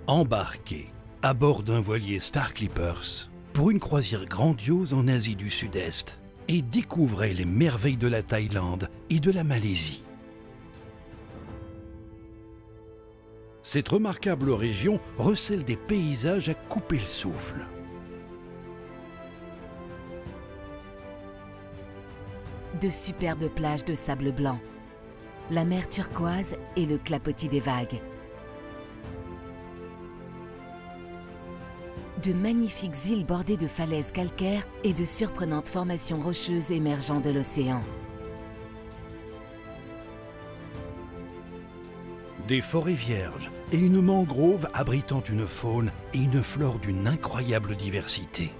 Embarquez à bord d'un voilier Star Clippers pour une croisière grandiose en Asie du Sud-Est et découvrez les merveilles de la Thaïlande et de la Malaisie. Cette remarquable région recèle des paysages à couper le souffle. De superbes plages de sable blanc, la mer turquoise et le clapotis des vagues. De magnifiques îles bordées de falaises calcaires et de surprenantes formations rocheuses émergeant de l'océan. Des forêts vierges et une mangrove abritant une faune et une flore d'une incroyable diversité.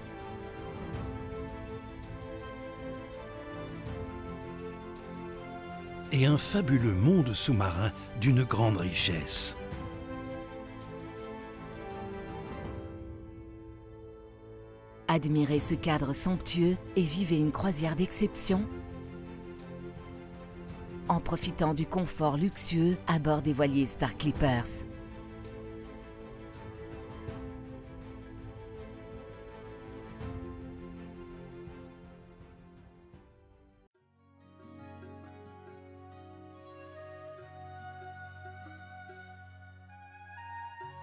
Et un fabuleux monde sous-marin d'une grande richesse. Admirez ce cadre somptueux et vivez une croisière d'exception en profitant du confort luxueux à bord des voiliers Star Clippers.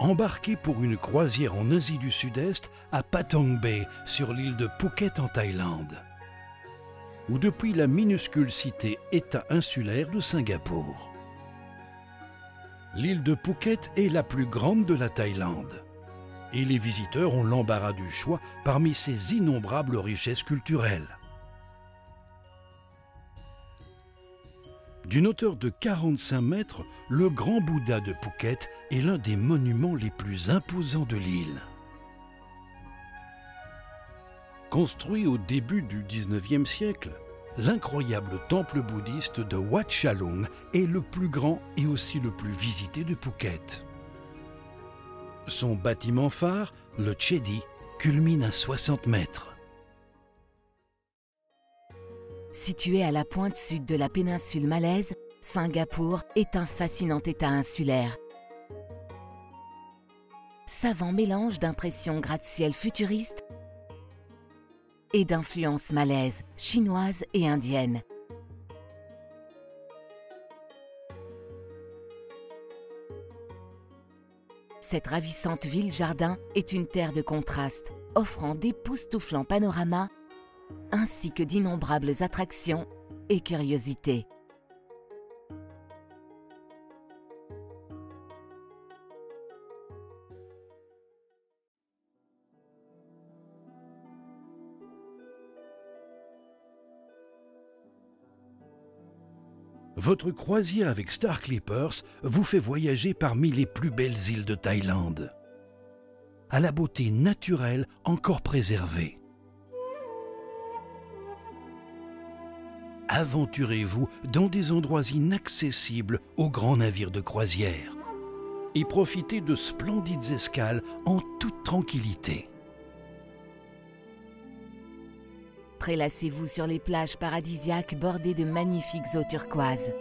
Embarquez pour une croisière en Asie du Sud-Est à Patong Bay sur l'île de Phuket en Thaïlande, ou depuis la minuscule cité-État insulaire de Singapour. L'île de Phuket est la plus grande de la Thaïlande et les visiteurs ont l'embarras du choix parmi ses innombrables richesses culturelles. D'une hauteur de 45 mètres, le Grand Bouddha de Phuket est l'un des monuments les plus imposants de l'île. Construit au début du XIXe siècle, l'incroyable temple bouddhiste de Wat Chalong est le plus grand et aussi le plus visité de Phuket. Son bâtiment phare, le Chedi, culmine à 60 mètres. Situé à la pointe sud de la péninsule malaise, Singapour est un fascinant État insulaire. Savant mélange d'impressions gratte-ciel futuristes et d'influences malaises, chinoises et indiennes. Cette ravissante ville-jardin est une terre de contraste, offrant d'époustouflants panoramas ainsi que d'innombrables attractions et curiosités. Votre croisière avec Star Clippers vous fait voyager parmi les plus belles îles de Thaïlande, à la beauté naturelle encore préservée. Aventurez-vous dans des endroits inaccessibles aux grands navires de croisière et profitez de splendides escales en toute tranquillité. Prélassez-vous sur les plages paradisiaques bordées de magnifiques eaux turquoises.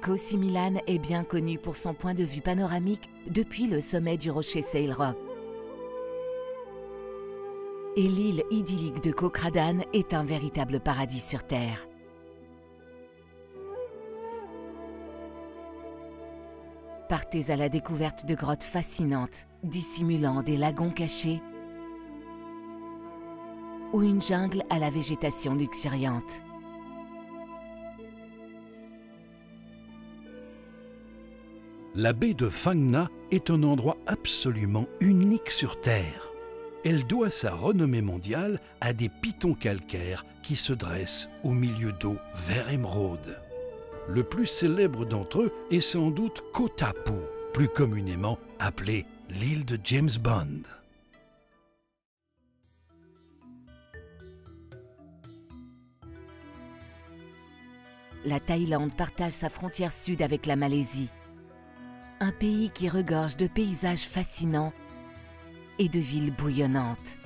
Koh Similan est bien connu pour son point de vue panoramique depuis le sommet du rocher Sail Rock. Et l'île idyllique de Koh Kradan est un véritable paradis sur Terre. Partez à la découverte de grottes fascinantes, dissimulant des lagons cachés ou une jungle à la végétation luxuriante. La baie de Phang Nga est un endroit absolument unique sur Terre. Elle doit sa renommée mondiale à des pitons calcaires qui se dressent au milieu d'eau vert émeraude. Le plus célèbre d'entre eux est sans doute Koh Tha Phu, plus communément appelé l'île de James Bond. La Thaïlande partage sa frontière sud avec la Malaisie. Un pays qui regorge de paysages fascinants et de villes bouillonnantes.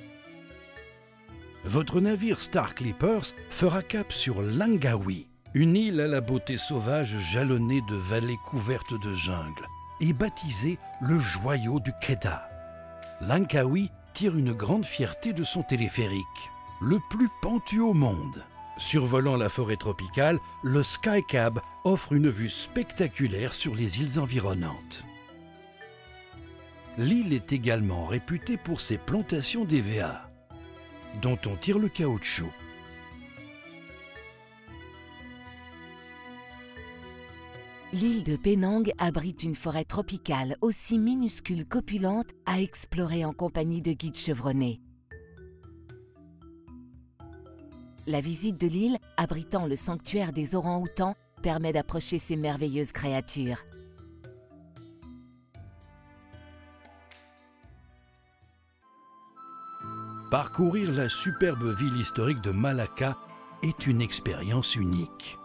Votre navire Star Clippers fera cap sur Langkawi, une île à la beauté sauvage jalonnée de vallées couvertes de jungle, est baptisé le joyau du Kedah. Langkawi tire une grande fierté de son téléphérique, le plus pentu au monde. Survolant la forêt tropicale, le Skycab offre une vue spectaculaire sur les îles environnantes. L'île est également réputée pour ses plantations d'EVA, dont on tire le caoutchouc. L'île de Penang abrite une forêt tropicale aussi minuscule qu'opulente à explorer en compagnie de guides chevronnés. La visite de l'île, abritant le sanctuaire des orang-outans, permet d'approcher ces merveilleuses créatures. Parcourir la superbe ville historique de Malacca est une expérience unique.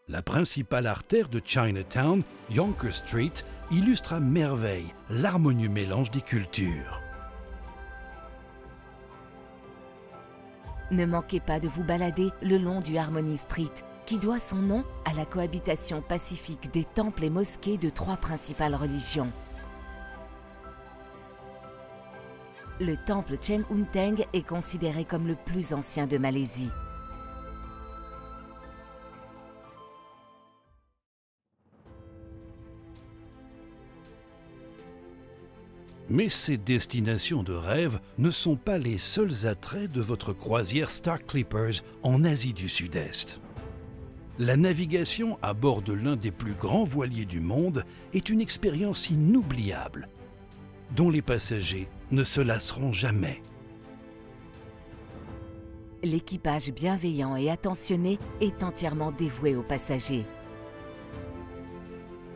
La principale artère de Chinatown, Yonker Street, illustre à merveille l'harmonieux mélange des cultures. Ne manquez pas de vous balader le long du Harmony Street, qui doit son nom à la cohabitation pacifique des temples et mosquées de 3 principales religions. Le temple Chen Unteng est considéré comme le plus ancien de Malaisie. Mais ces destinations de rêve ne sont pas les seuls attraits de votre croisière Star Clippers en Asie du Sud-Est. La navigation à bord de l'un des plus grands voiliers du monde est une expérience inoubliable, dont les passagers ne se lasseront jamais. L'équipage bienveillant et attentionné est entièrement dévoué aux passagers.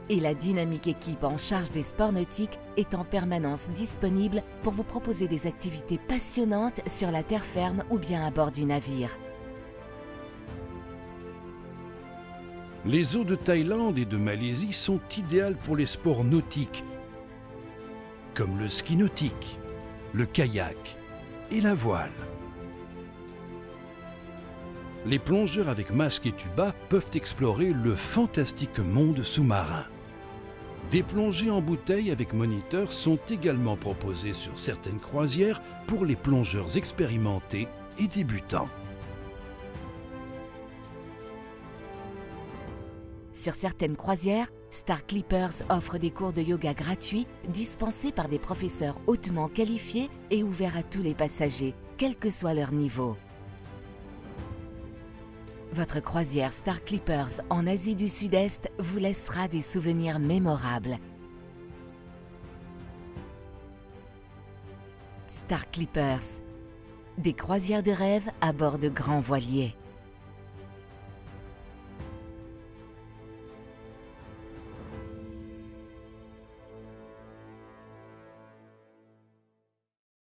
Et la dynamique équipe en charge des sports nautiques est en permanence disponible pour vous proposer des activités passionnantes sur la terre ferme ou bien à bord du navire. Les eaux de Thaïlande et de Malaisie sont idéales pour les sports nautiques, comme le ski nautique, le kayak et la voile. Les plongeurs avec masque et tuba peuvent explorer le fantastique monde sous-marin. Des plongées en bouteille avec moniteur sont également proposées sur certaines croisières pour les plongeurs expérimentés et débutants. Sur certaines croisières, Star Clippers offre des cours de yoga gratuits dispensés par des professeurs hautement qualifiés et ouverts à tous les passagers, quel que soit leur niveau. Votre croisière Star Clippers en Asie du Sud-Est vous laissera des souvenirs mémorables. Star Clippers, des croisières de rêve à bord de grands voiliers.